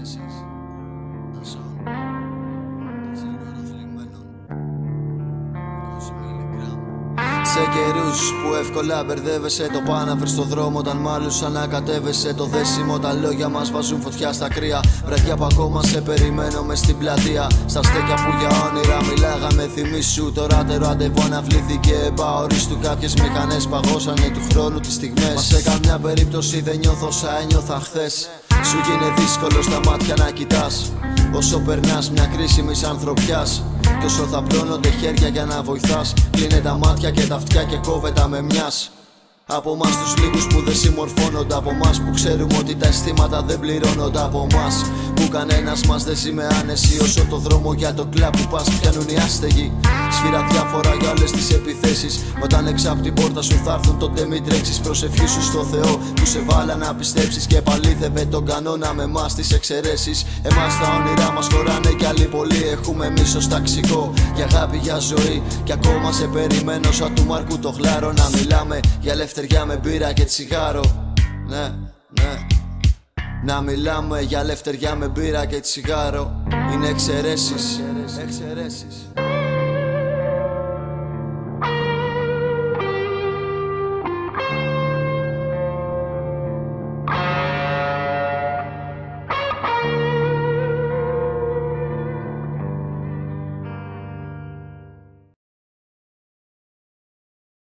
εξαιρέσεις. Νασόν, το τσίρκο των θλιμμένων, 20 μιλιγκράμμ. Σε καιρούς που εύκολα μπερδεύεσαι, το πά να βρεις στο δρόμο όταν μάλλον ανακατεύεσαι. Το δέσιμο, τα λόγια μας βάζουν φωτιά στα κρύα. Βραδιά που ακόμα σε περιμένω μες στην πλατεία. Στα στέκια που για όνειρα μιλάγαμε, θυμίσου. Το ράτερο ραντεβού αναβλήθηκε επαορίστου. Κάποιες μηχανές παγώσανε του χρόνου τις στιγμές. Μα σε καμιά περίπτωση δεν νιώθω σαν ένιωθα χθες. Σου γίνει δύσκολο στα μάτια να κοιτάς όσο περνάς μια κρίσιμη ανθρωπιάς. Κι όσο θα πλώνονται χέρια για να βοηθάς, κλείνε τα μάτια και τα αυτιά και κόβετα με μιας. Από μας τους λίγους που δεν συμμορφώνονται, από μας που ξέρουμε ότι τα αισθήματα δεν πληρώνονται, από μας που κανένας μας δεν ζει με άνεση. Όσο το δρόμο για το κλαμπ που πας πιάνουν οι άστεγοι. Σφύρα διάφορα για όλες τις επιθέσεις. Όταν έξω από την πόρτα σου θα έρθουν, τότε μην τρέξεις. Προσευχή σου στο Θεό που σε βάλα να πιστέψεις και επαλήθευε τον κανόνα με εμάς τις εξαιρέσεις. Εμάς τα όνειρά μας χωράνε κι άλλοι πολλοί. Έχουμε μίσος ταξικό και αγάπη για ζωή. Κι ακόμα σε περιμένω σαν του Μάρκου το γλάρο. Να μιλάμε για ελευθεριά με μπύρα και τσιγάρο. Ναι, ναι. Να μιλάμε για ελευθεριά με μπύρα και τσιγάρο. Είναι εξαιρέσεις.